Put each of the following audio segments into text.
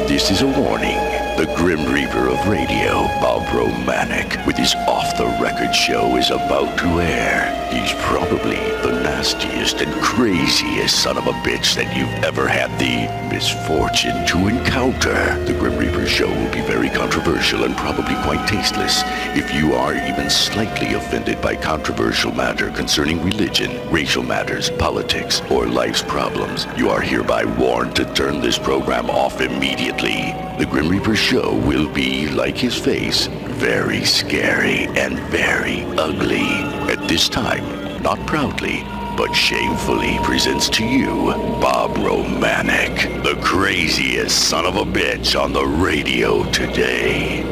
This is a warning. The Grim Reaper of radio, Bob Romanik, with his off-the-record show is about to air. He's probably the nastiest and craziest son of a bitch that you've ever had the misfortune to encounter. The Grim Reaper show will be very controversial and probably quite tasteless. If you are even slightly offended by controversial matter concerning religion, racial matters, politics, or life's problems, you are hereby warned to turn this program off immediately. The Grim Reaper show will be, like his face, very scary and very ugly. At this time, not proudly, but shamefully presents to you, Bob Romanik, the craziest son of a bitch on the radio today.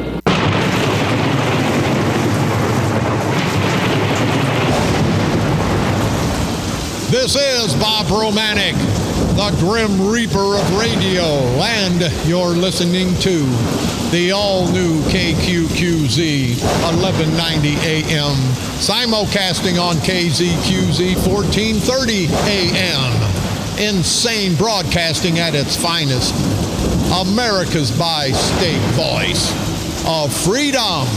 This is Bob Romanik, the Grim Reaper of radio, and you're listening to the all-new KQQZ 1190 AM, simulcasting on KZQZ 1430 AM. Insane broadcasting at its finest. America's bi-state voice of freedom.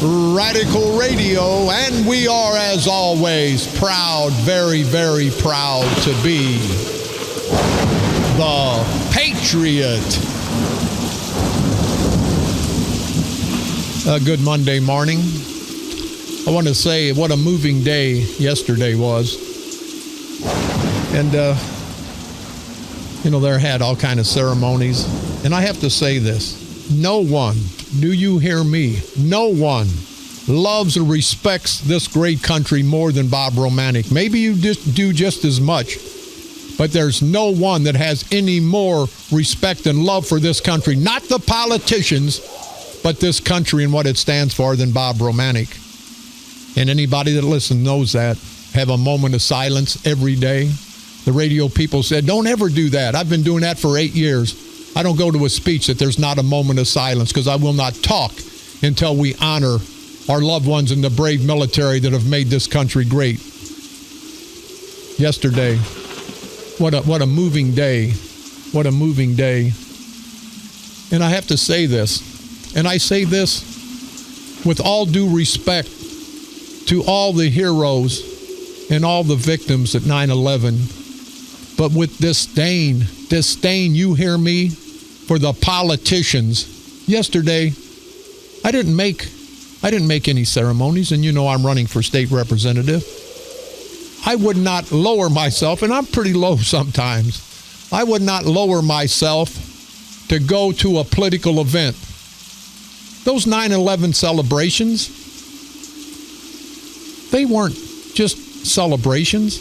Radical Radio, and we are, as always, proud, very, very proud to be the Patriot. Good Monday morning. I want to say what a moving day yesterday was. And, there had all kind of ceremonies. And I have to say this. No one, do you hear me? No one loves or respects this great country more than Bob Romanik. Maybe you just do just as much, but there's no one that has any more respect and love for this country, not the politicians, but this country and what it stands for, than Bob Romanik. And anybody that listens knows that. Have a moment of silence every day. The radio people said, don't ever do that. I've been doing that for 8 years. I don't go to a speech that there's not a moment of silence, because I will not talk until we honor our loved ones in the brave military that have made this country great. Yesterday, what a moving day. What a moving day. And I have to say this, and I say this with all due respect to all the heroes and all the victims at 9/11, but with disdain, you hear me, for the politicians. Yesterday, I didn't make any ceremonies, and I'm running for state representative. I would not lower myself, and I'm pretty low sometimes. I would not lower myself to go to a political event. Those 9/11 celebrations, they weren't just celebrations.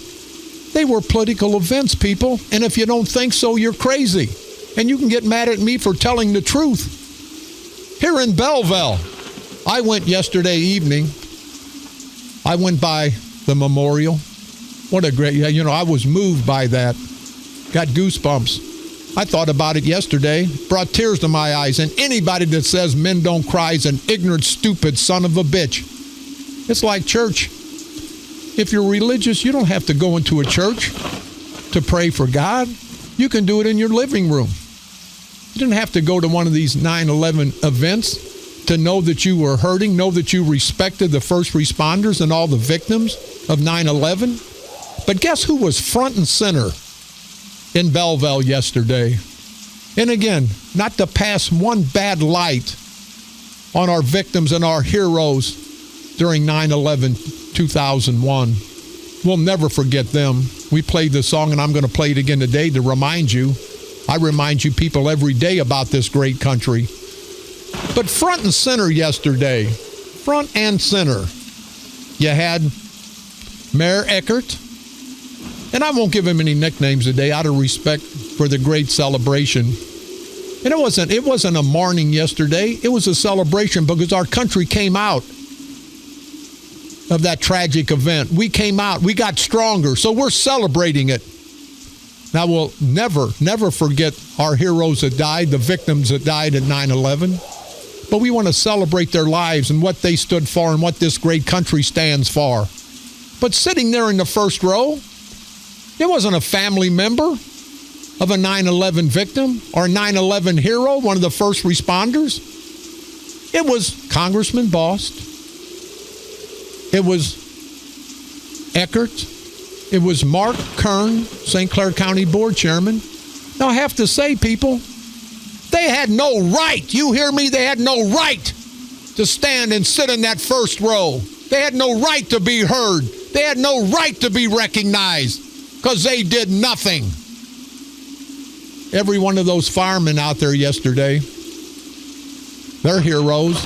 They were political events, people. And if you don't think so, you're crazy. And you can get mad at me for telling the truth. Here in Belleville, I went yesterday evening. I went by the memorial. What a great, I was moved by that. Got goosebumps. I thought about it yesterday, brought tears to my eyes. And anybody that says men don't cry is an ignorant, stupid son of a bitch. It's like church. If you're religious, you don't have to go into a church to pray for God. You can do it in your living room. You didn't have to go to one of these 9/11 events to know that you were hurting, know that you respected the first responders and all the victims of 9/11. But guess who was front and center in Belleville yesterday? And again, not to pass one bad light on our victims and our heroes during 9/11, 2001. We'll never forget them. We played the song, and I'm going to play it again today to remind you. I remind you people every day about this great country. But front and center yesterday, front and center, you had Mayor Eckert, and I won't give him any nicknames today out of respect for the great celebration. And it wasn't a mourning yesterday. It was a celebration because our country came out of that tragic event. We came out. We got stronger. So we're celebrating it. Now, we'll never forget our heroes that died, the victims that died at 9/11. But we want to celebrate their lives and what they stood for and what this great country stands for. But sitting there in the first row, it wasn't a family member. of a 9/11 victim or 9/11 hero, one of the first responders? It was Congressman Bost. It was Eckert. It was Mark Kern, St. Clair County Board Chairman. Now, I have to say, people, they had no right. You hear me? They had no right to stand and sit in that first row. They had no right to be heard. They had no right to be recognized because they did nothing. Every one of those firemen out there yesterday, they're heroes.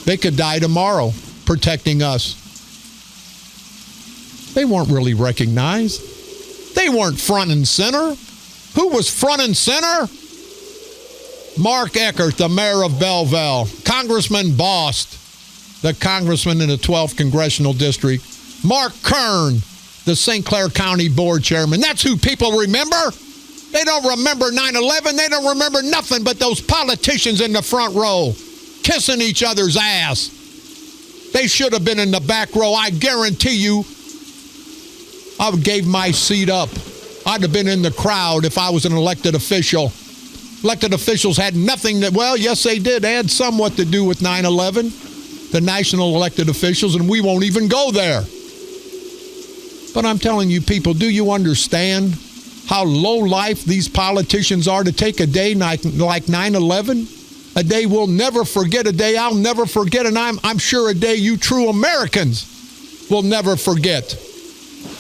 They could die tomorrow protecting us. They weren't really recognized. They weren't front and center. Who was front and center? Mark Eckert, the mayor of Belleville. Congressman Bost, the congressman in the 12th Congressional District. Mark Kern, the St. Clair County Board Chairman. That's who people remember. They don't remember 9/11. They don't remember nothing but those politicians in the front row kissing each other's ass. They should have been in the back row. I guarantee you, I gave my seat up. I'd have been in the crowd if I was an elected official. Elected officials had nothing that, well, yes, they did. They had somewhat to do with 9/11, the national elected officials, and we won't even go there. But I'm telling you, people, do you understand how low life these politicians are to take a day like 9/11? A day we'll never forget, a day I'll never forget, and I'm sure a day you true Americans will never forget.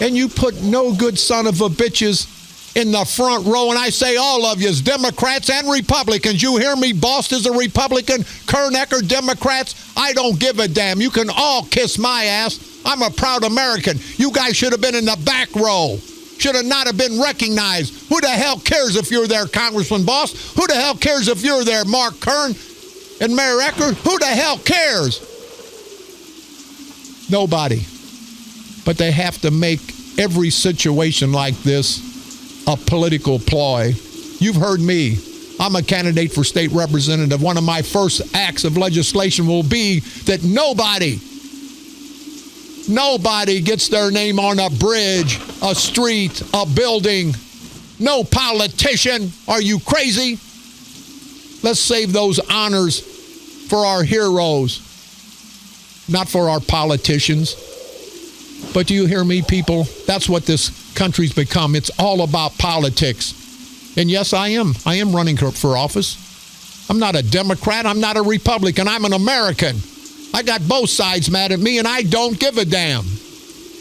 And you put no good son of a bitches in the front row, and I say all of you, Democrats and Republicans. You hear me? Bost is a Republican, Kern Eckert, Democrats. I don't give a damn. You can all kiss my ass. I'm a proud American. You guys should have been in the back row. Should have not have been recognized. Who the hell cares if you're there, Congressman Bost? Who the hell cares if you're there, Mark Kern and Mayor Eckert? Who the hell cares? Nobody. But they have to make every situation like this a political ploy. You've heard me. I'm a candidate for state representative. One of my first acts of legislation will be that nobody gets their name on a bridge, a street, a building. No politician. Are you crazy? Let's save those honors for our heroes, not for our politicians. But do you hear me, people? That's what this country's become. It's all about politics. And yes, I am running for office. I'm not a Democrat. I'm not a Republican. I'm an American. I got both sides mad at me, and I don't give a damn.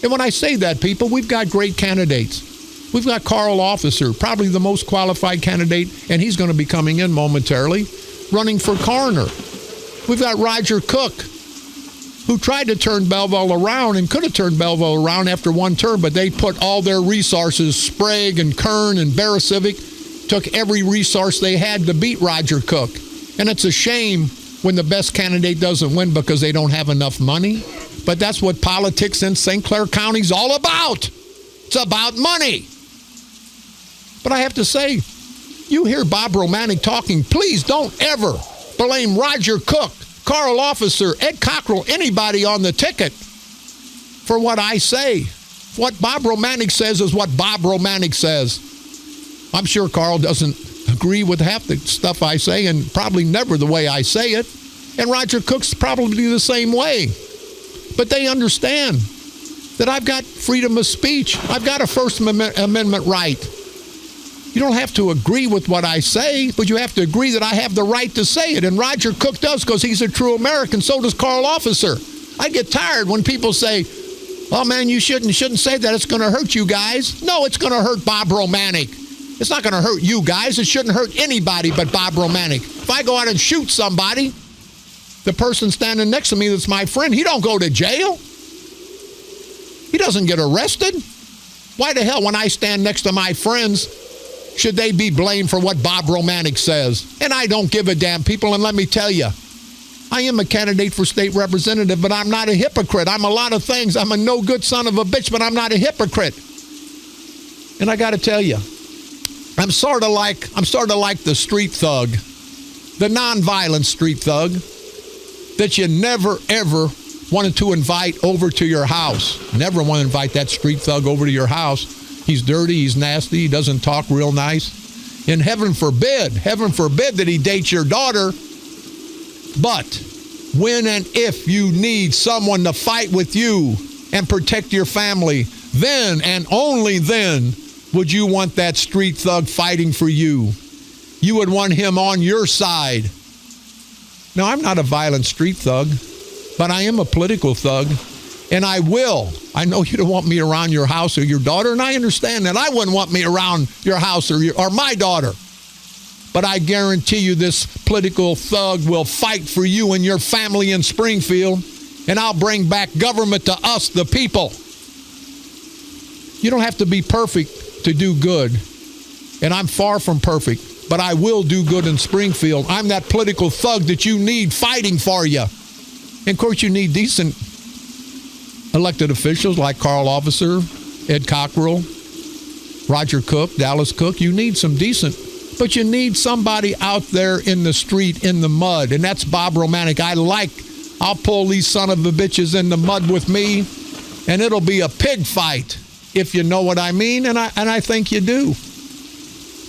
And when I say that, people, we've got great candidates. We've got Carl Officer, probably the most qualified candidate, and he's going to be coming in momentarily, running for coroner. We've got Roger Cook, who tried to turn Belleville around and could have turned Belleville around after one term, but they put all their resources, Sprague and Kern and Barasivic, took every resource they had to beat Roger Cook. And it's a shame when the best candidate doesn't win because they don't have enough money. But that's what politics in St. Clair County is all about. It's about money. But I have to say, you hear Bob Romanik talking, please don't ever blame Roger Cook, Carl Officer, Ed Cockrell, anybody on the ticket for what I say. What Bob Romanik says is what Bob Romanik says. I'm sure Carl doesn't agree with half the stuff I say, and probably never the way I say it. And Roger Cook's probably the same way. But they understand that I've got freedom of speech. I've got a First Amendment right. You don't have to agree with what I say, but you have to agree that I have the right to say it. And Roger Cook does because he's a true American. So does Carl Officer. I get tired when people say, oh, man, you shouldn't say that. It's going to hurt you guys. No, it's going to hurt Bob Romanik. It's not going to hurt you guys. It shouldn't hurt anybody but Bob Romanik. If I go out and shoot somebody, the person standing next to me that's my friend, he don't go to jail. He doesn't get arrested. Why the hell, when I stand next to my friends, should they be blamed for what Bob Romanik says? And I don't give a damn, people. And let me tell you, I am a candidate for state representative, but I'm not a hypocrite. I'm a lot of things. I'm a no good son of a bitch, but I'm not a hypocrite. And I got to tell you, I'm sort of like the street thug, the nonviolent street thug that you never, ever wanted to invite over to your house. Never want to invite that street thug over to your house. He's dirty, he's nasty, he doesn't talk real nice. And heaven forbid that he dates your daughter. But when and if you need someone to fight with you and protect your family, then and only then would you want that street thug fighting for you. You would want him on your side. Now, I'm not a violent street thug, but I am a political thug, and I will. I know you don't want me around your house or your daughter, and I understand that. I wouldn't want me around your house or my daughter. But I guarantee you this political thug will fight for you and your family in Springfield, and I'll bring back government to us, the people. You don't have to be perfect to do good, and I'm far from perfect, but I will do good in Springfield. I'm that political thug that you need fighting for you. And of course, you need decent elected officials like Carl Officer, Ed Cockrell, Roger Cook, Dallas Cook. You need some decent, but you need somebody out there in the street, in the mud, and that's Bob Romanik. I'll pull these son of a bitches in the mud with me, and it'll be a pig fight, if you know what I mean, and I think you do.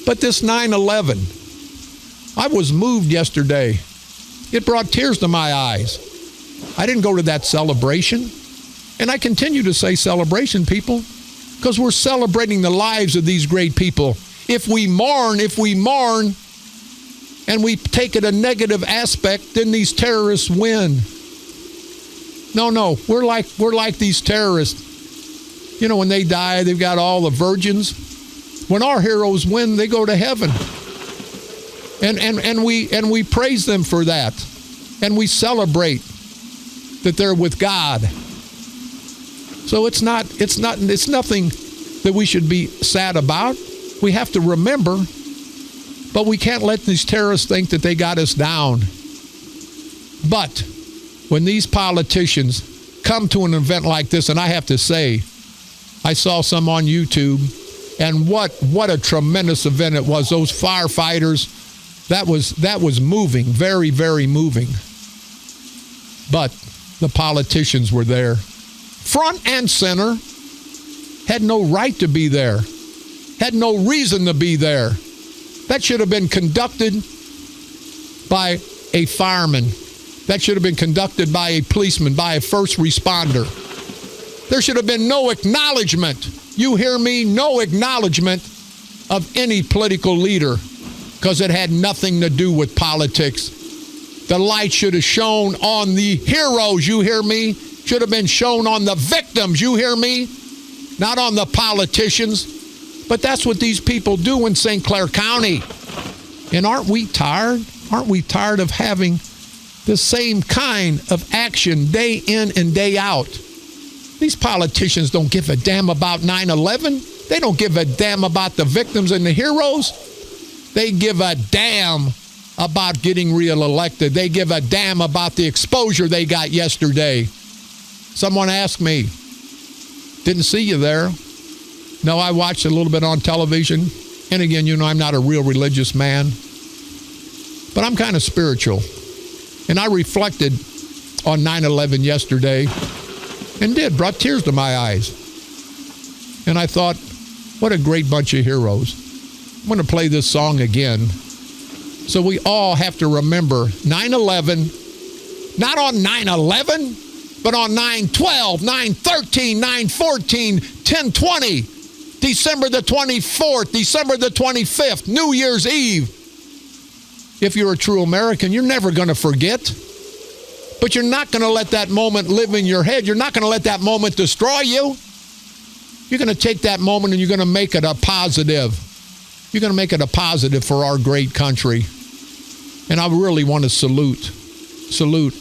But this 9/11, I was moved yesterday. It brought tears to my eyes. I didn't go to that celebration, and I continue to say celebration, people, because we're celebrating the lives of these great people. If we mourn, and we take it a negative aspect, then these terrorists win. No, we're like these terrorists. You know, when they die, they've got all the virgins. When our heroes win, they go to heaven. And we praise them for that. And we celebrate that they're with God. So it's nothing that we should be sad about. We have to remember, but we can't let these terrorists think that they got us down. But when these politicians come to an event like this, and I have to say, I saw some on YouTube, and what a tremendous event it was. Those firefighters, that was moving, very, very moving. But the politicians were there, front and center, had no right to be there, had no reason to be there. That should have been conducted by a fireman. That should have been conducted by a policeman, by a first responder. There should have been no acknowledgement. You hear me? No acknowledgement of any political leader, because it had nothing to do with politics. The light should have shone on the heroes, you hear me? Should have been shown on the victims, you hear me? Not on the politicians. But that's what these people do in St. Clair County. And aren't we tired? Aren't we tired of having the same kind of action day in and day out? These politicians don't give a damn about 9/11. They don't give a damn about the victims and the heroes. They give a damn about getting reelected. They give a damn about the exposure they got yesterday. Someone asked me, didn't see you there. No, I watched a little bit on television. And again, you know, I'm not a real religious man, but I'm kind of spiritual. And I reflected on 9/11 yesterday, and brought tears to my eyes. And I thought, what a great bunch of heroes. I'm going to play this song again. So we all have to remember 9/11, not on 9/11, but on 9/12, 9/13, 9/14, 10/20, December the 24th, December the 25th, New Year's Eve. If you're a true American, you're never going to forget. But you're not going to let that moment live in your head. You're not going to let that moment destroy you. You're going to take that moment and you're going to make it a positive. You're going to make it a positive for our great country. And I really want to salute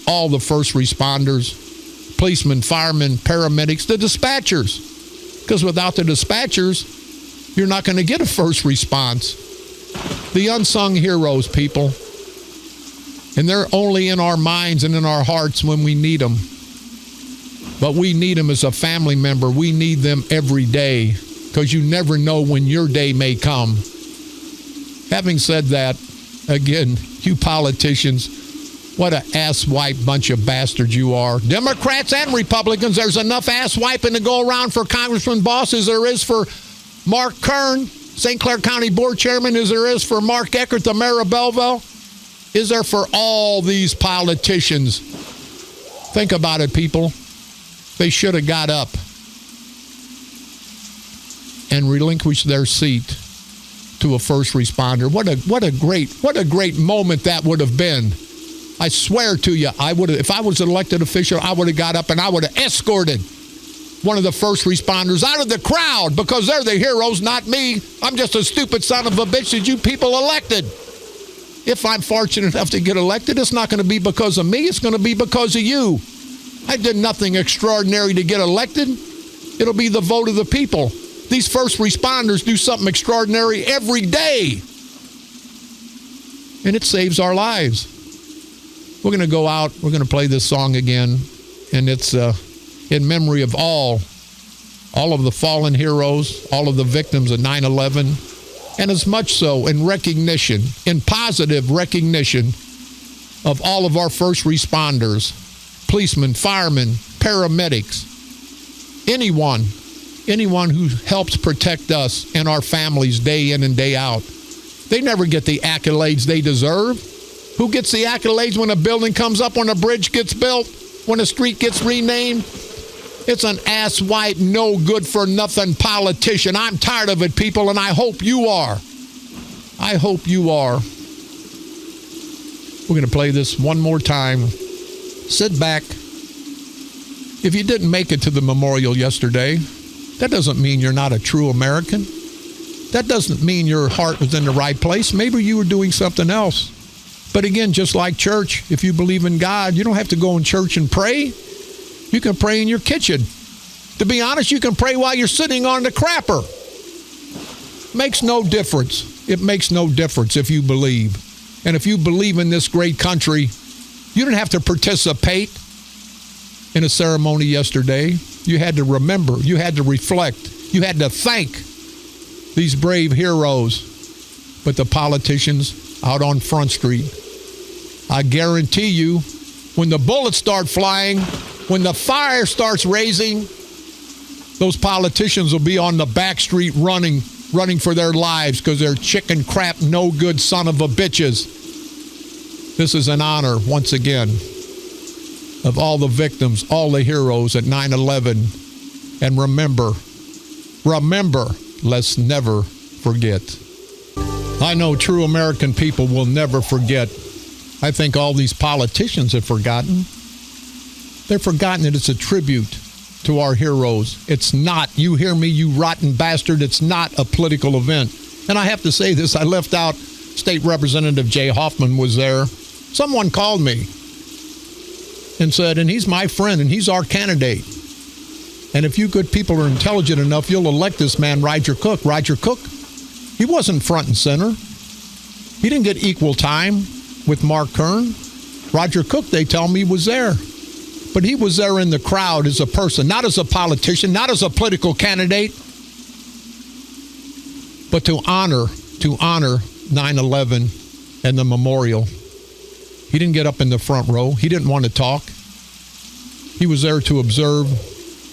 all the first responders, policemen, firemen, paramedics, the dispatchers. Because without the dispatchers, you're not going to get a first response. The unsung heroes, people. And they're only in our minds and in our hearts when we need them. But we need them as a family member. We need them every day, because you never know when your day may come. Having said that, again, you politicians, what an ass-wipe bunch of bastards you are. Democrats and Republicans, there's enough ass-wiping to go around for Congressman Boss as there is for Mark Kern St. Clair County Board Chairman as there is for Mark Eckert, the mayor of Belleville, is there for all these politicians. Think about it, people. They should have got up and relinquished their seat to a first responder. What a great moment that would have been. I swear to you, if I was an elected official, I would have got up and I would have escorted one of the first responders out of the crowd because they're the heroes, not me. I'm just a stupid son of a bitch that you people elected. If I'm fortunate enough to get elected, it's not going to be because of me. It's going to be because of you. I did nothing extraordinary to get elected. It'll be the vote of the people. These first responders do something extraordinary every day. And it saves our lives. We're going to go out. We're going to play this song again. And it's in memory of all of the fallen heroes, all of the victims of 9/11. And as much so in recognition, in positive recognition of all of our first responders, policemen, firemen, paramedics, anyone who helps protect us and our families day in and day out. They never get the accolades they deserve. Who gets the accolades when a building comes up, when a bridge gets built, when a street gets renamed? It's an asswipe, no good for nothing politician. I'm tired of it, people, and I hope you are. I hope you are. We're going to play this one more time. Sit back. If you didn't make it to the memorial yesterday, that doesn't mean you're not a true American. That doesn't mean your heart was in the right place. Maybe you were doing something else. But again, just like church, if you believe in God, you don't have to go in church and pray. You can pray in your kitchen. To be honest, you can pray while you're sitting on the crapper. Makes no difference. It makes no difference if you believe. And if you believe in this great country, you didn't have to participate in a ceremony yesterday. You had to remember. You had to reflect. You had to thank these brave heroes. But the politicians out on Front Street, I guarantee you, when the bullets start flying, when the fire starts raising, those politicians will be on the back street running for their lives because they're chicken crap, no good son of a bitches. This is an honor, once again, of all the victims, all the heroes at 9/11. And remember, let's never forget. I know true American people will never forget. I think all these politicians have forgotten. They've forgotten that it's a tribute to our heroes. It's not, you hear me, you rotten bastard, it's not a political event. And I have to say this, I left out State Representative Jay Hoffman was there. Someone called me and said, and he's my friend and he's our candidate. And if you good people are intelligent enough, you'll elect this man, Roger Cook. Roger Cook, he wasn't front and center. He didn't get equal time with Mark Kern. Roger Cook, they tell me, was there. But he was there in the crowd as a person, not as a politician, not as a political candidate, but to honor 9/11 and the memorial. He didn't get up in the front row. He didn't want to talk. He was there to observe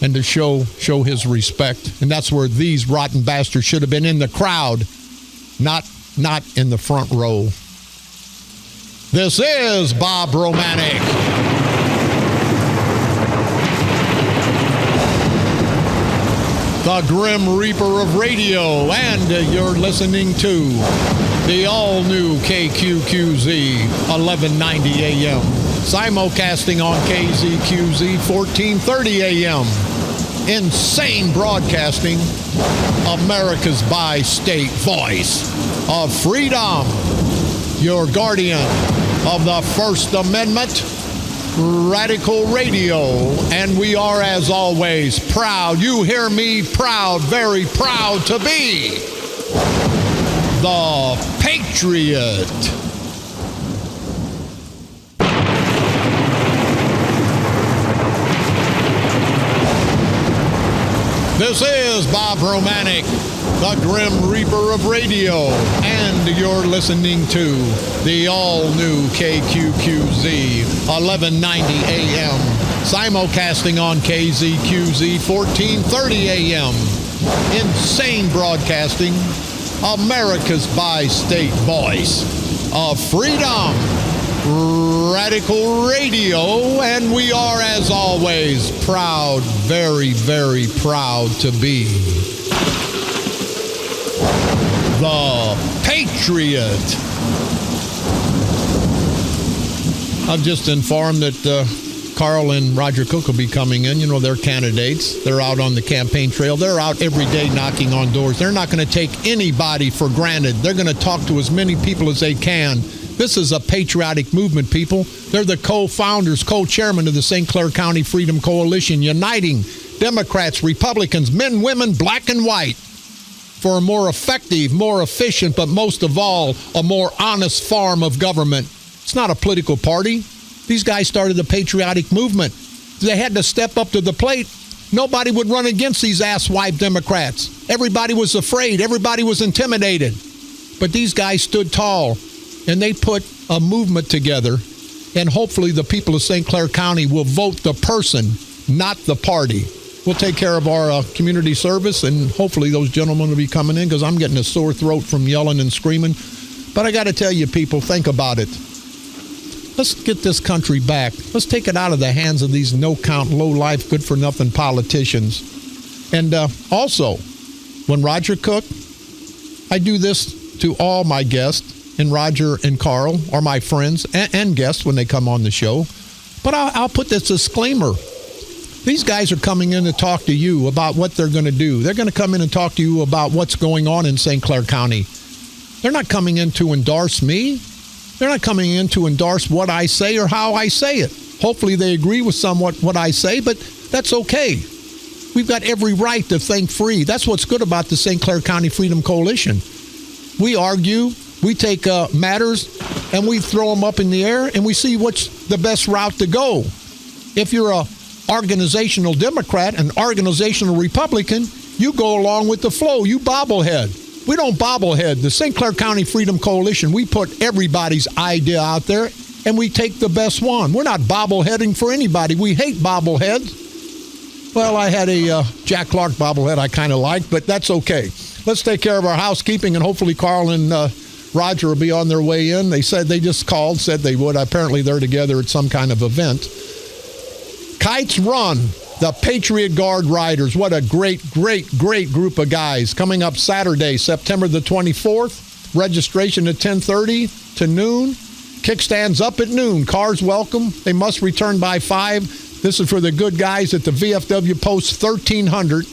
and to show his respect. And that's where these rotten bastards should have been, in the crowd, not in the front row. This is Bob Romanik. The Grim Reaper of radio, and you're listening to the all-new KQQZ 1190 AM, simulcasting on KZQZ 1430 AM. Insane broadcasting, America's bi-state voice of freedom, your guardian of the First Amendment, Radical Radio, and we are, as always, proud. You hear me? Proud, very proud to be the Patriot. This is Bob Romanik, the Grim Reaper of radio, and you're listening to the all-new KQQZ 1190 AM, simulcasting on KZQZ 1430 AM. Insane broadcasting, America's bi-state voice of freedom, Radical Radio, and we are, as always, proud, very, very proud to be the Patriot. I've just informed that Carl and Roger Cook will be coming in. You know, they're candidates. They're out on the campaign trail. They're out every day knocking on doors. They're not going to take anybody for granted. They're going to talk to as many people as they can. This is a patriotic movement, people. They're the co-founders, co-chairmen of the St. Clair County Freedom Coalition, uniting Democrats, Republicans, men, women, black and white, for a more effective, more efficient, but most of all, a more honest form of government. It's not a political party. These guys started the patriotic movement. They had to step up to the plate. Nobody would run against these asswipe Democrats. Everybody was afraid. Everybody was intimidated. But these guys stood tall, and they put a movement together, and hopefully the people of St. Clair County will vote the person, not the party. We'll take care of our community service, and hopefully those gentlemen will be coming in, because I'm getting a sore throat from yelling and screaming. But I got to tell you, people, think about it. Let's get this country back. Let's take it out of the hands of these no-count, low-life, good-for-nothing politicians. And also, when Roger Cook, I do this to all my guests, and Roger and Carl are my friends and guests when they come on the show. But I'll put this disclaimer. These guys are coming in to talk to you about what they're going to do. They're going to come in and talk to you about what's going on in St. Clair County. They're not coming in to endorse me. They're not coming in to endorse what I say or how I say it. Hopefully they agree with somewhat what I say, but that's okay. We've got every right to think free. That's what's good about the St. Clair County Freedom Coalition. We argue, we take matters, and we throw them up in the air, and we see what's the best route to go. If you're a organizational Democrat, an organizational Republican, you go along with the flow. You bobblehead. We don't bobblehead. The St. Clair County Freedom Coalition, we put everybody's idea out there, and we take the best one. We're not bobbleheading for anybody. We hate bobbleheads. Well, I had a Jack Clark bobblehead I kind of liked, but that's okay. Let's take care of our housekeeping, and hopefully Carl and Roger will be on their way in. They said they just called, said they would. Apparently they're together at some kind of event. Kites Run, the Patriot Guard Riders. What a great, great, great group of guys. Coming up Saturday, September the 24th. Registration at 10:30 to noon. Kickstands up at noon. Cars welcome. They must return by 5. This is for the good guys at the VFW Post 1300,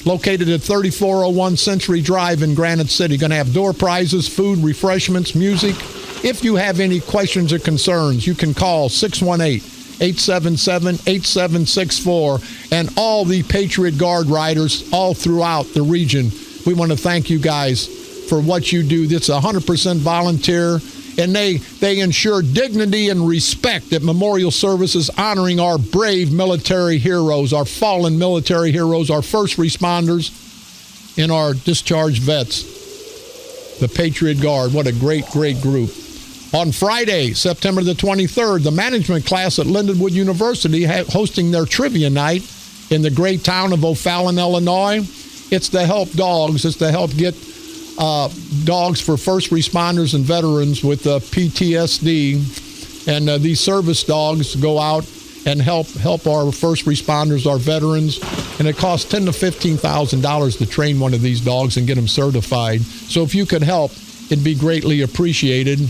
located at 3401 Century Drive in Granite City. Going to have door prizes, food, refreshments, music. If you have any questions or concerns, you can call 618-877-8764. And all the Patriot Guard riders all throughout the region, we want to thank you guys for what you do. It's 100% volunteer. And they ensure dignity and respect at memorial services honoring our brave military heroes, our fallen military heroes, our first responders, and our discharged vets. The Patriot Guard, what a great, great group. On Friday, September the 23rd, the management class at Lindenwood University hosting their trivia night in the great town of O'Fallon, Illinois. It's to help dogs. It's to help get dogs for first responders and veterans with PTSD, and these service dogs go out and help our first responders, our veterans, and it costs $10,000 to $15,000 to train one of these dogs and get them certified. So if you could help, it'd be greatly appreciated.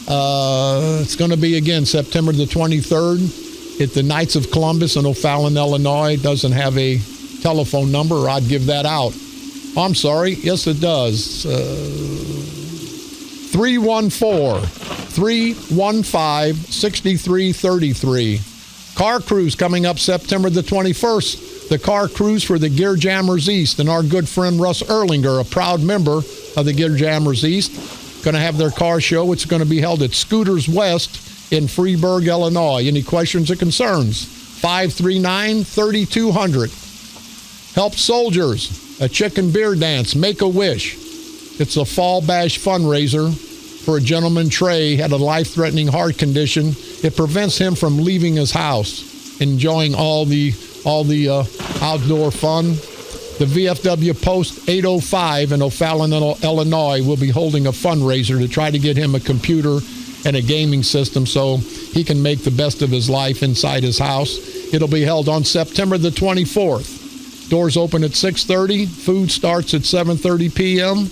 It's going to be again September the 23rd at the Knights of Columbus in O'Fallon, Illinois. It doesn't have a telephone number, or I'd give that out. I'm sorry. Yes, it does. 314-315-6333. Car Cruise coming up September the 21st. The Car Cruise for the Gear Jammers East. And our good friend Russ Erlinger, a proud member of the Gear Jammers East, going to have their car show. It's going to be held at Scooters West in Freeburg, Illinois. Any questions or concerns? 539-3200. Help Soldiers. A chicken beer dance, Make-A-Wish. It's a fall bash fundraiser for a gentleman, Trey, had a life-threatening heart condition. It prevents him from leaving his house, enjoying all the outdoor fun. The VFW Post 805 in O'Fallon, Illinois will be holding a fundraiser to try to get him a computer and a gaming system so he can make the best of his life inside his house. It'll be held on September the 24th. Doors open at 6:30. Food starts at 7:30 p.m.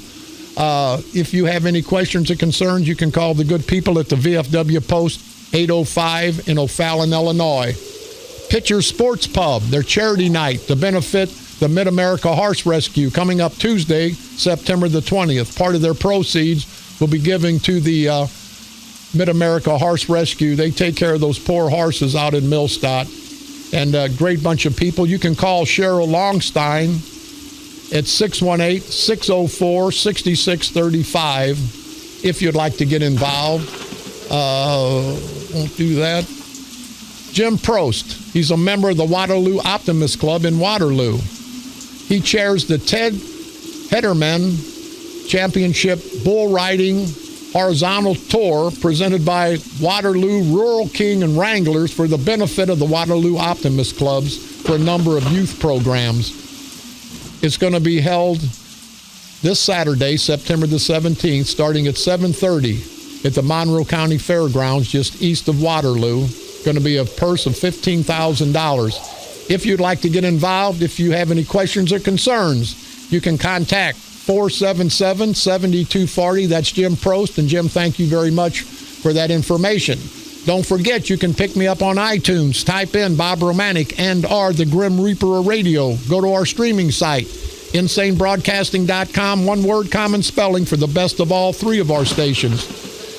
If you have any questions or concerns, you can call the good people at the VFW Post 805 in O'Fallon, Illinois. Pitcher Sports Pub, their charity night to benefit the Mid-America Horse Rescue, coming up Tuesday, September the 20th. Part of their proceeds will be given to the Mid-America Horse Rescue. They take care of those poor horses out in Millstadt. And a great bunch of people. You can call Cheryl Longstein at 618-604-6635 if you'd like to get involved. Won't do that. Jim Prost, he's a member of the Waterloo Optimist Club in Waterloo. He chairs the Ted Hederman Championship Bull Riding Horizontal Tour presented by Waterloo Rural King and Wranglers for the benefit of the Waterloo Optimist Clubs for a number of youth programs. It's going to be held this Saturday, September the 17th, starting at 7:30 at the Monroe County Fairgrounds just east of Waterloo. Going to be a purse of $15,000. If you'd like to get involved, if you have any questions or concerns, you can contact 477-7240. That's Jim Prost. And Jim, thank you very much for that information. Don't forget, you can pick me up on iTunes. Type in Bob Romanik and or the Grim Reaper of Radio. Go to our streaming site, insanebroadcasting.com. One word, common spelling for the best of all three of our stations.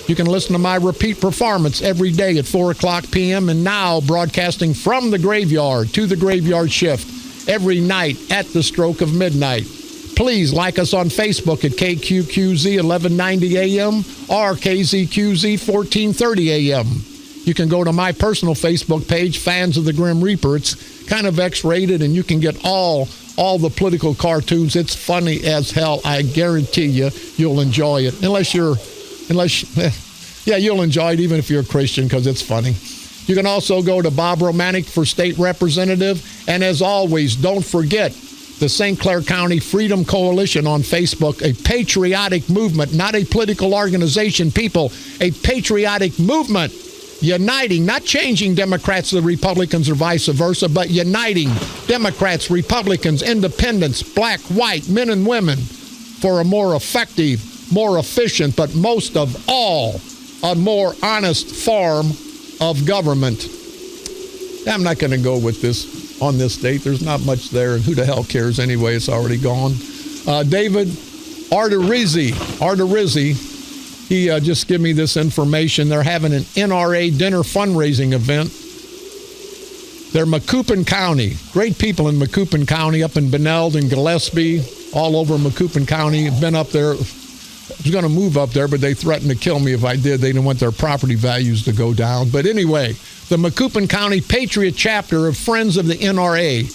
You can listen to my repeat performance every day at 4 o'clock p.m. and now broadcasting from the graveyard to the graveyard shift every night at the stroke of midnight. Please like us on Facebook at KQQZ 1190 AM or KZQZ 1430 AM. You can go to my personal Facebook page, Fans of the Grim Reaper. It's kind of X-rated, and you can get all the political cartoons. It's funny as hell. I guarantee you'll enjoy it. You'll enjoy it even if you're a Christian, because it's funny. You can also go to Bob Romanik for state representative. And as always, don't forget the St. Clair County Freedom Coalition on Facebook, a patriotic movement, not a political organization, people, a patriotic movement uniting, not changing Democrats to Republicans or vice versa, but uniting Democrats, Republicans, independents, black, white, men and women for a more effective, more efficient, but most of all, a more honest form of government. I'm not going to go with this on this date. There's not much there, and who the hell cares anyway? It's already gone. David Arterizzi, he just gave me this information. They're having an NRA dinner fundraising event. They're Macoupin County. Great people in Macoupin County, up in Beneld and Gillespie, all over Macoupin County. Been up there. I was going to move up there, but they threatened to kill me if I did. They didn't want their property values to go down. But anyway, the Macoupin County Patriot Chapter of Friends of the NRA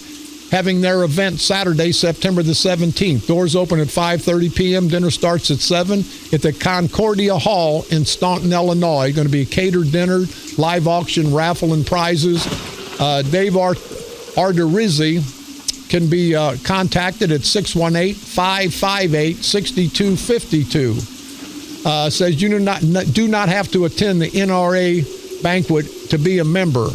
having their event Saturday, September the 17th. Doors open at 5:30 p.m. Dinner starts at 7 at the Concordia Hall in Staunton, Illinois. Going to be a catered dinner, live auction, raffle, and prizes. Dave Arterizzi can be contacted at 618-558-6252. Says you do not have to attend the NRA banquet to be a member.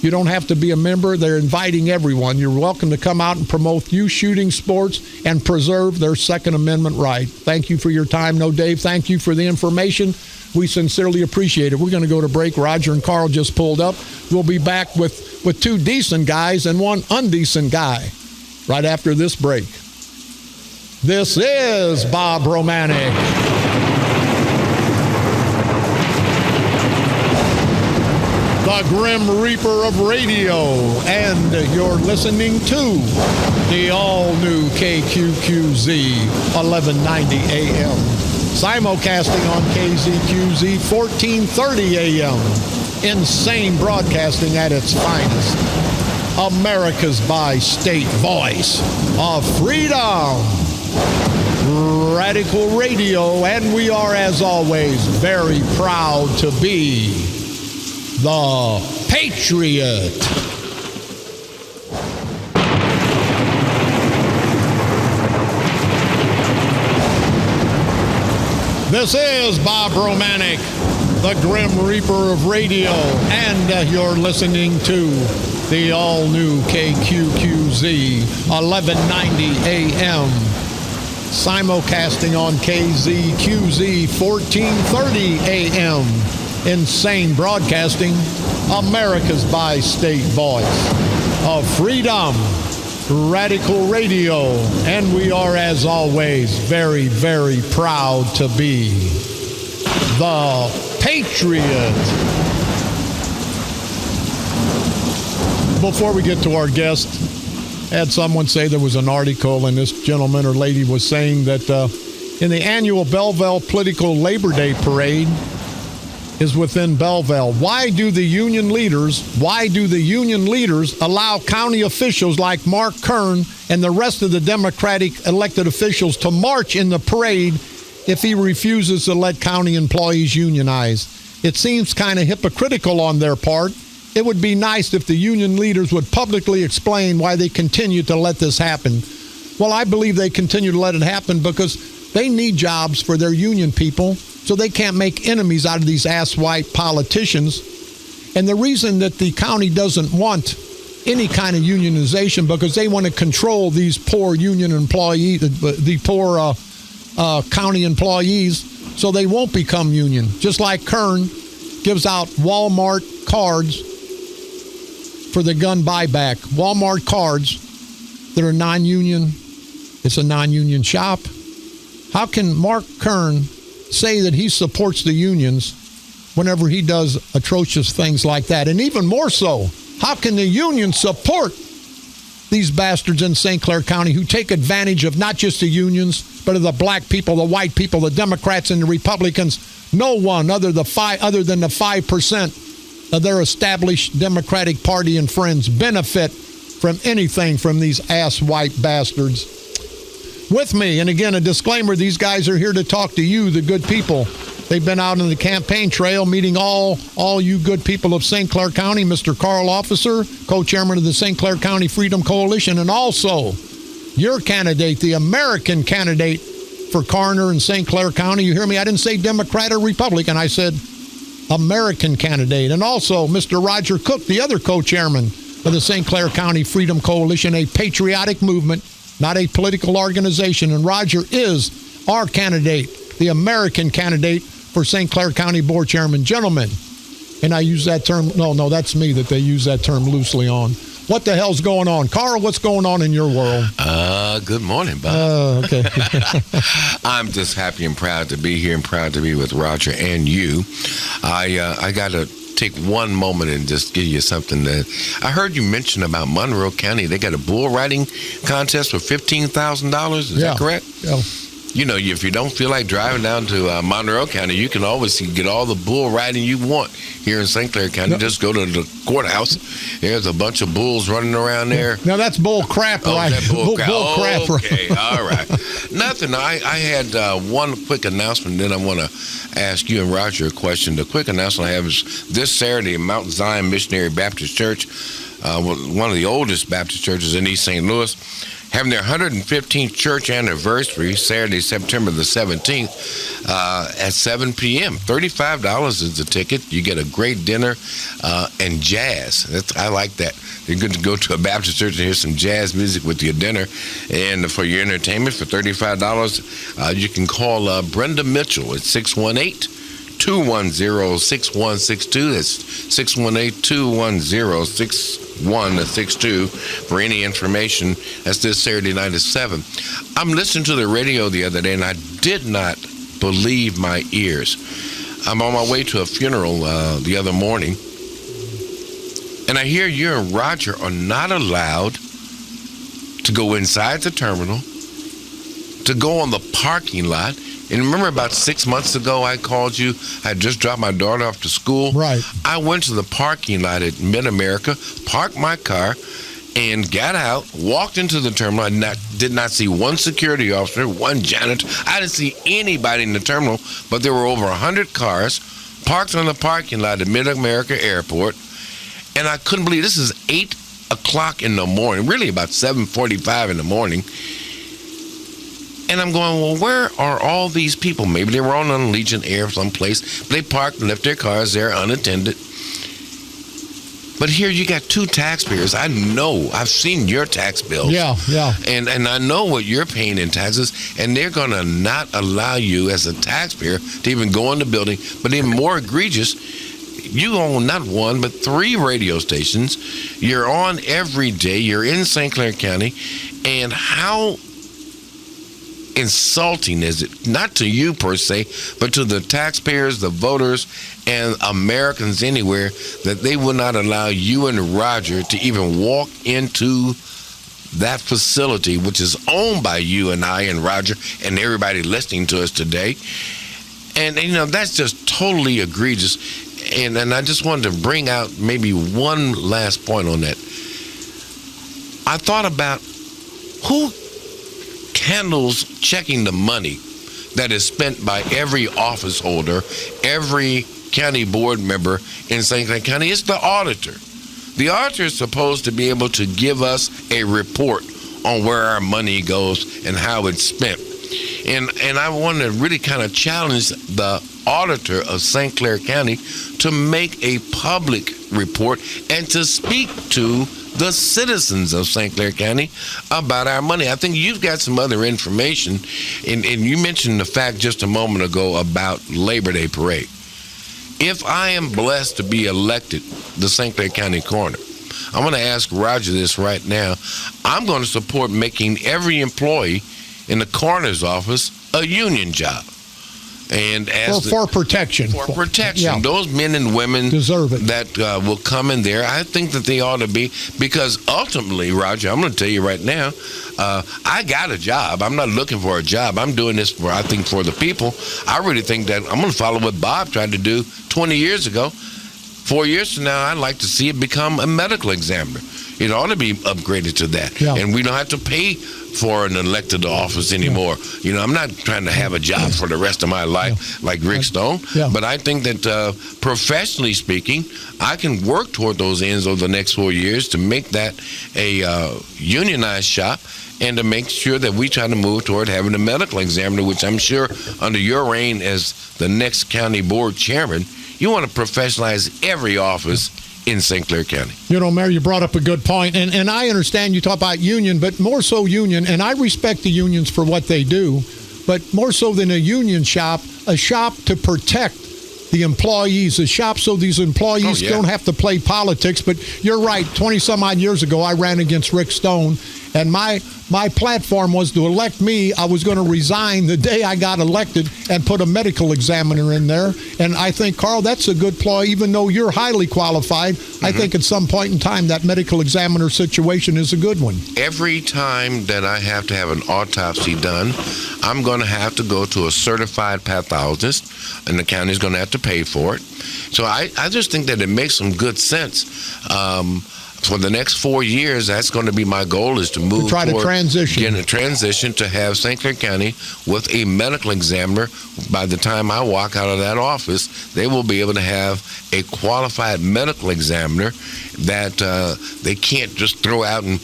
You don't have to be a member. They're inviting everyone. You're welcome to come out and promote youth shooting sports and preserve their Second Amendment right. Thank you for your time. No, Dave, thank you for the information. We sincerely appreciate it. We're going to go to break. Roger and Carl just pulled up. We'll be back with two decent guys and one undecent guy right after this break. This is Bob Romanik. The Grim Reaper of Radio, and you're listening to the all-new KQQZ 1190 AM, simulcasting on KZQZ 1430 AM, insane broadcasting at its finest, America's bi-state voice of freedom, Radical Radio, and we are, as always, very proud to be the Patriot. This is Bob Romanik, the Grim Reaper of radio, and you're listening to the all-new KQQZ 1190 AM, simulcasting on KZQZ 1430 AM. Insane Broadcasting, America's bi-state voice of freedom, radical radio, and we are, as always, very, very proud to be the Patriot. Before we get to our guest, I had someone say there was an article, and this gentleman or lady was saying that in the annual Belleville Political Labor Day Parade is within Belleville. Why do the union leaders allow county officials like Mark Kern and the rest of the Democratic elected officials to march in the parade if he refuses to let county employees unionize? It seems kind of hypocritical on their part. It would be nice if the union leaders would publicly explain why they continue to let this happen. Well, I believe they continue to let it happen because they need jobs for their union people, so they can't make enemies out of these ass-white politicians. And the reason that the county doesn't want any kind of unionization because they want to control these poor union employees, the poor county employees, so they won't become union. Just like Kern gives out Walmart cards for the gun buyback. Walmart cards that are non-union. It's a non-union shop. How can Mark Kern say that he supports the unions whenever he does atrocious things like that? And even more so, how can the union support these bastards in St. Clair County who take advantage of not just the unions, but of the black people, the white people, the Democrats, and the Republicans? No one other than the 5% of their established Democratic Party and friends benefit from anything from these ass-white bastards. With me, and again, a disclaimer, these guys are here to talk to you, the good people. They've been out on the campaign trail meeting all you good people of St. Clair County, Mr. Carl Officer, co-chairman of the St. Clair County Freedom Coalition, and also your candidate, the American candidate for coroner in St. Clair County. You hear me? I didn't say Democrat or Republican. I said American candidate. And also Mr. Roger Cook, the other co-chairman of the St. Clair County Freedom Coalition, a patriotic movement, not a political organization. And Roger is our candidate, the American candidate for St. Clair County Board Chairman. Gentlemen, and I use that term, no, that's me that they use that term loosely on. What the hell's going on? Carl, what's going on in your world? Good morning, Bob. Okay. I'm just happy and proud to be here and proud to be with Roger and you. I got to take one moment and just give you something that I heard you mention about Monroe County. They got a bull riding contest for $15,000. Is that correct? Yeah. You know, if you don't feel like driving down to Monroe County, you can always get all the bull riding you want here in St. Clair County. Yep. Just go to the courthouse. There's a bunch of bulls running around there. Now, that's bull crap, right? That's bull crap. Crap, okay, all right. Nothing. I had one quick announcement, then I want to ask you and Roger a question. The quick announcement I have is this Saturday, Mount Zion Missionary Baptist Church, one of the oldest Baptist churches in East St. Louis, having their 115th church anniversary, Saturday, September the 17th, at 7 p.m. $35 is the ticket. You get a great dinner and jazz. I like that. You're good to go to a Baptist church and hear some jazz music with your dinner. And for your entertainment, for $35, you can call Brenda Mitchell at 618-210-6162. That's 618-210-6162 for any information. That's this Saturday night at 7. I'm listening to the radio the other day, and I did not believe my ears. I'm on my way to a funeral the other morning, and I hear you and Roger are not allowed to go inside the terminal, to go on the parking lot. And remember about 6 months ago, I called you. I had just dropped my daughter off to school. Right. I went to the parking lot at Mid-America, parked my car, and got out, walked into the terminal. I did not see one security officer, one janitor. I didn't see anybody in the terminal, but there were over 100 cars parked on the parking lot at Mid-America Airport. And I couldn't believe this is 8 o'clock in the morning, really about 7:45 in the morning. And I'm going, well, where are all these people? Maybe they were on Allegiant Air someplace, but they parked and left their cars there unattended. But here you got two taxpayers. I know. I've seen your tax bills. Yeah. And I know what you're paying in taxes, and they're going to not allow you as a taxpayer to even go in the building. But even more egregious, you own not one, but 3 radio stations. You're on every day. You're in St. Clair County. And how insulting is it, not to you per se, but to the taxpayers, the voters, and Americans anywhere, that they will not allow you and Roger to even walk into that facility, which is owned by you and I and Roger and everybody listening to us today. And that's just totally egregious. And I just wanted to bring out maybe one last point on that. I thought about who handles checking the money that is spent by every office holder, every county board member in St. Clair County. It's the auditor. The auditor is supposed to be able to give us a report on where our money goes and how it's spent. And I want to really kind of challenge the auditor of St. Clair County to make a public report and to speak to the citizens of St. Clair County about our money. I think you've got some other information, and you mentioned the fact just a moment ago about Labor Day Parade. If I am blessed to be elected the St. Clair County coroner, I'm going to ask Roger this right now. I'm going to support making every employee in the coroner's office a union job. And as for protection. For protection. Yeah. Those men and women deserve it. That will come in there, I think that they ought to be, because ultimately, Roger, I'm going to tell you right now, I got a job. I'm not looking for a job. I'm doing this for the people. I really think that I'm going to follow what Bob tried to do 20 years ago. 4 years from now, I'd like to see it become a medical examiner. It ought to be upgraded to that. Yeah. And we don't have to pay for an elected office anymore. I'm not trying to have a job for the rest of my life like Rick Stone. Yeah. But I think that professionally speaking, I can work toward those ends over the next 4 years to make that a unionized shop, and to make sure that we try to move toward having a medical examiner, which I'm sure under your reign as the next county board chairman, you want to professionalize every office in St. Clair County. Mayor, you brought up a good point, and I understand you talk about union, but more so union, and I respect the unions for what they do, but more so than a union shop, a shop to protect the employees, a shop so these employees don't have to play politics. But you're right, 20-some-odd years ago, I ran against Rick Stone, and my platform was to elect me. I was going to resign the day I got elected and put a medical examiner in there. And I think, Carl, that's a good ploy, even though you're highly qualified. I think at some point in time that medical examiner situation is a good one. Every time that I have to have an autopsy done, I'm going to have to go to a certified pathologist, and the county's going to have to pay for it. So I just think that it makes some good sense. For the next 4 years, that's going to be my goal, is to move toward getting a transition to have St. Clair County with a medical examiner. By the time I walk out of that office, they will be able to have a qualified medical examiner that they can't just throw out and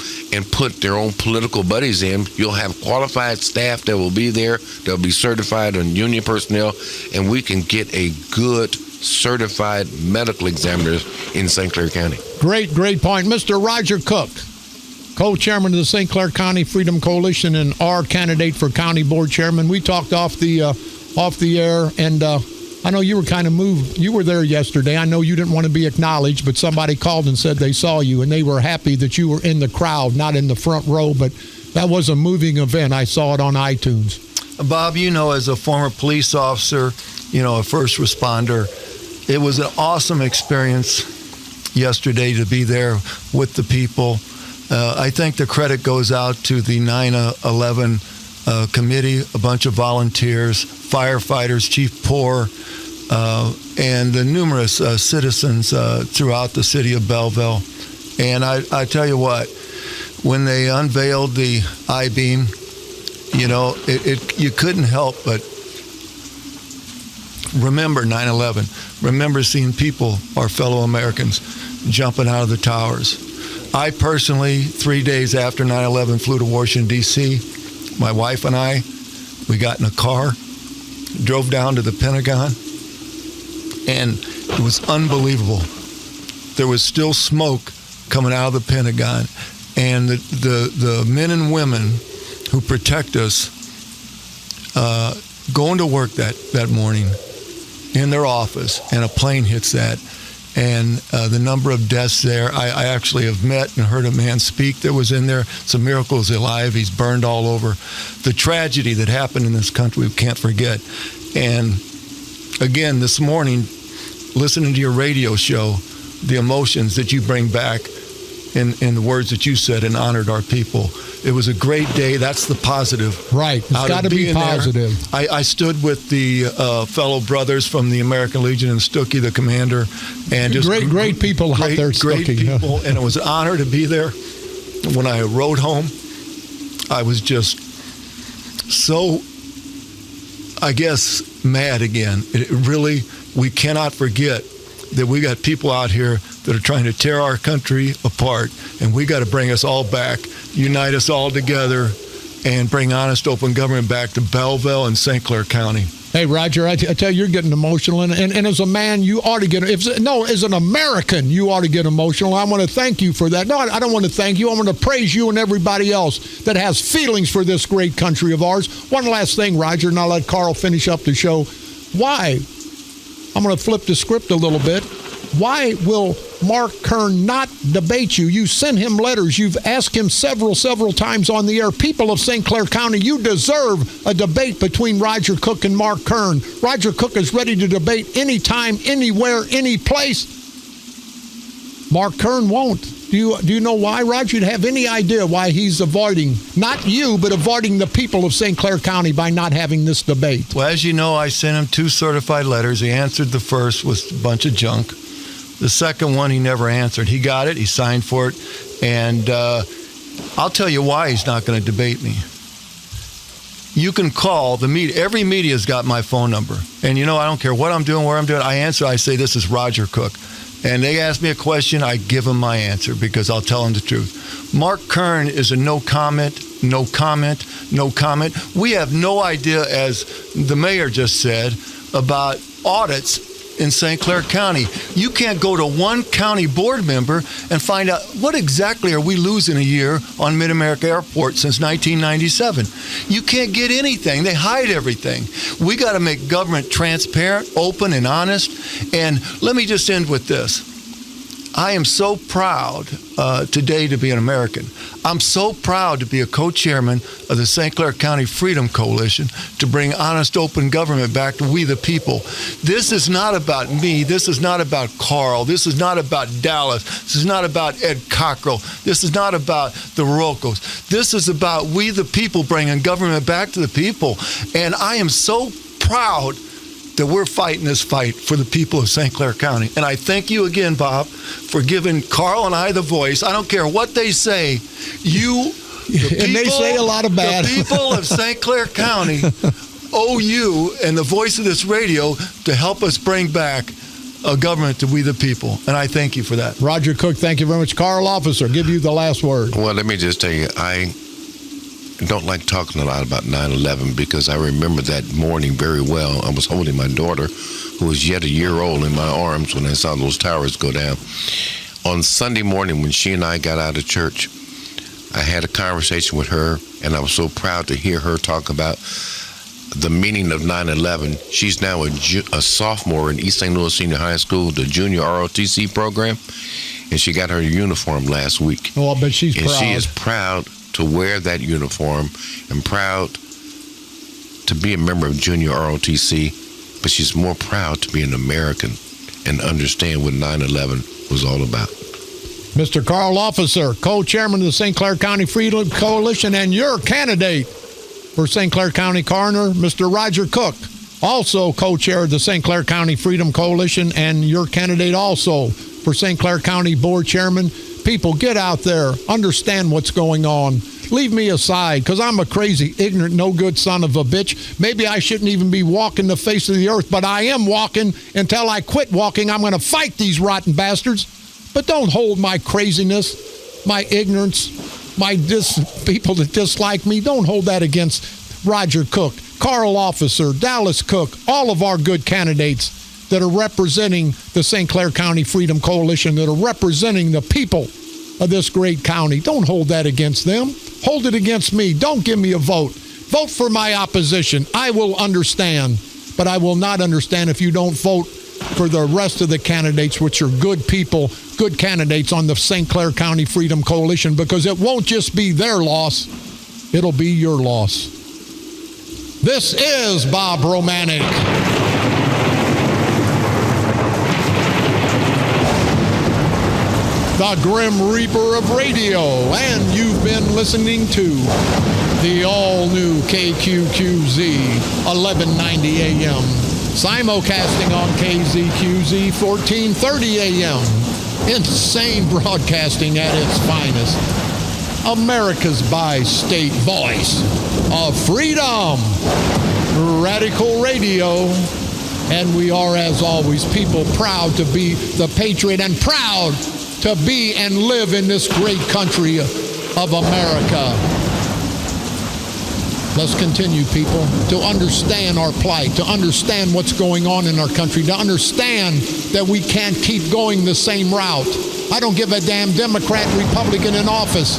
put their own political buddies in. You'll have qualified staff that will be there. They'll be certified on union personnel, and we can get a good certified medical examiners in St. Clair County. Great point. Mr. Roger Cook, co-chairman of the St. Clair County Freedom Coalition and our candidate for county board chairman. We talked off the air, and I know you were kind of moved. You were there yesterday. I know you didn't want to be acknowledged, but somebody called and said they saw you, and they were happy that you were in the crowd, not in the front row, but that was a moving event. I saw it on iTunes. Bob, as a former police officer, a first responder, it was an awesome experience yesterday to be there with the people. I think the credit goes out to the 9/11 committee, a bunch of volunteers, firefighters, Chief Poor, and the numerous citizens throughout the city of Belleville. And I tell you what, when they unveiled the I-beam, you couldn't help but remember 9/11. Remember seeing people, our fellow Americans, jumping out of the towers. I personally, 3 days after 9/11, flew to Washington, D.C. My wife and I, We got in a car, drove down to the Pentagon, and it was unbelievable. There was still smoke coming out of the Pentagon, and the men and women who protect us going to work that morning in their office, and a plane hits that. And the number of deaths there, I actually have met and heard a man speak that was in there. It's a miracle he's alive. He's burned all over. The tragedy that happened in this country, we can't forget. And again, this morning, listening to your radio show, the emotions that you bring back in the words that you said and honored our people. It was a great day. That's the positive. Right. It's got to be positive. I stood with the fellow brothers from the American Legion and Stuckey, the commander, and just great people out there. Great people, and it was an honor to be there. When I rode home, I was just so, I guess, mad again. It really, we cannot forget that we got people out here that are trying to tear our country apart, and we got to bring us all back, unite us all together, and bring honest, open government back to Belleville and St. Clair County. Hey, Roger, I tell you, you're getting emotional, and as a man, you ought to get, as an American, you ought to get emotional. I want to thank you for that. No, I don't want to thank you. I want to praise you and everybody else that has feelings for this great country of ours. One last thing, Roger, and I'll let Carl finish up the show. Why? I'm going to flip the script a little bit. Why will Mark Kern not debate you? You sent him letters. You've asked him several times on the air. People of St. Clair County, you deserve a debate between Roger Cook and Mark Kern. Roger Cook is ready to debate anytime, anywhere, any place. Mark Kern won't. Do you know why, Roger? Do you have any idea why he's avoiding, not you, but avoiding the people of St. Clair County by not having this debate? Well, as you know, I sent him 2 certified letters. He answered the first with a bunch of junk. The second one, he never answered. He got it. He signed for it. And I'll tell you why he's not going to debate me. You can call the media. Every media's got my phone number. And, I don't care what I'm doing, where I'm doing. I answer. I say, this is Roger Cook. And they ask me a question. I give them my answer because I'll tell them the truth. Mark Kern is a no comment. We have no idea, as the mayor just said, about audits in St. Clair County. You can't go to one county board member and find out what exactly are we losing a year on Mid-America Airport since 1997. You can't get anything. They hide everything. We got to make government transparent, open, and honest. And let me just end with this. I am so proud today to be an American. I'm so proud to be a co-chairman of the St. Clair County Freedom Coalition to bring honest, open government back to we the people. This is not about me. This is not about Carl. This is not about Dallas. This is not about Ed Cockrell. This is not about the Rocos. This is about we the people bringing government back to the people. And I am so proud that we're fighting this fight for the people of St. Clair County. And I thank you again, Bob, for giving Carl and I the voice. I don't care what they say. You, the people, and they say a lot of bad. The people of St. Clair County owe you and the voice of this radio to help us bring back a government to we the people. And I thank you for that. Roger Cook, thank you very much. Carl Officer, give you the last word. Well, let me just tell you, I don't like talking a lot about 9/11 because I remember that morning very well. I was holding my daughter, who was yet a year old, in my arms when I saw those towers go down. On Sunday morning, when she and I got out of church, I had a conversation with her, and I was so proud to hear her talk about the meaning of 9/11. She's now a sophomore in East St. Louis Senior High School, the junior ROTC program, and she got her uniform last week. Oh, I bet she's proud. And she is proud to wear that uniform and proud to be a member of junior ROTC, but she's more proud to be an American and understand what 9/11 was all about. Mr. Carl Officer, co-chairman of the St. Clair County Freedom Coalition, and your candidate for St. Clair County Coroner, Mr. Roger Cook, also co-chair of the St. Clair County Freedom Coalition, and your candidate also for St. Clair County Board Chairman. People, get out there, understand what's going on. Leave me aside, because I'm a crazy, ignorant, no good son of a bitch. Maybe I shouldn't even be walking the face of the earth, but I am walking. Until I quit walking, I'm going to fight these rotten bastards. But don't hold my craziness, my ignorance, people that dislike me. Don't hold that against Roger Cook. Carl Officer, Dallas Cook, all of our good candidates that are representing the St. Clair County Freedom Coalition, that are representing the people of this great county. Don't hold that against them. Hold it against me. Don't give me a vote. Vote for my opposition. I will understand, but I will not understand if you don't vote for the rest of the candidates, which are good people, good candidates on the St. Clair County Freedom Coalition, because it won't just be their loss, it'll be your loss. This is Bob Romanik. The Grim Reaper of radio, and you've been listening to the all-new KQQZ 1190 AM, simulcasting on KZQZ 1430 AM. Insane broadcasting at its finest. America's bi-state voice of freedom, Radical Radio. And we are, as always, people proud to be the patriot and proud to be and live in this great country of America. Let's continue, people, to understand our plight, to understand what's going on in our country, to understand that we can't keep going the same route. I don't give a damn Democrat, Republican in office.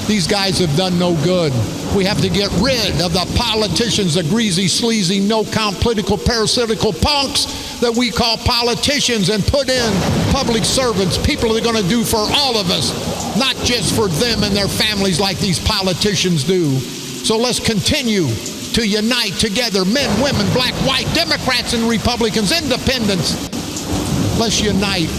These guys have done no good. We have to get rid of the politicians, the greasy, sleazy, no-count political parasitical punks that we call politicians, and put in public servants, people that are going to do for all of us, not just for them and their families like these politicians do. So let's continue to unite together, men, women, black, white, Democrats and Republicans, independents. Let's unite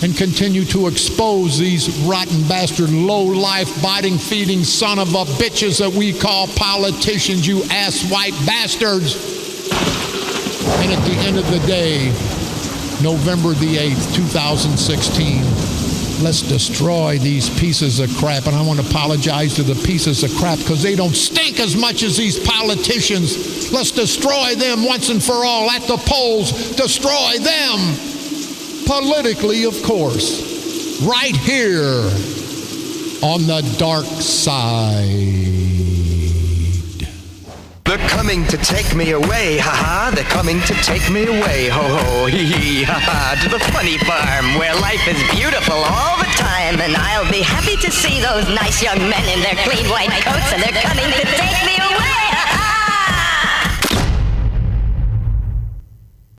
and continue to expose these rotten bastard, low-life, biting-feeding son of a bitches that we call politicians, you ass-white bastards. And at the end of the day, November the 8th, 2016, let's destroy these pieces of crap. And I want to apologize to the pieces of crap because they don't stink as much as these politicians. Let's destroy them once and for all at the polls. Destroy them. Politically, of course. Right here on the dark side. They're coming to take me away, ha-ha. They're coming to take me away, ho-ho, hee-hee, ha-ha. To the funny farm where life is beautiful all the time. And I'll be happy to see those nice young men in their clean white coats, and they're coming to take me away.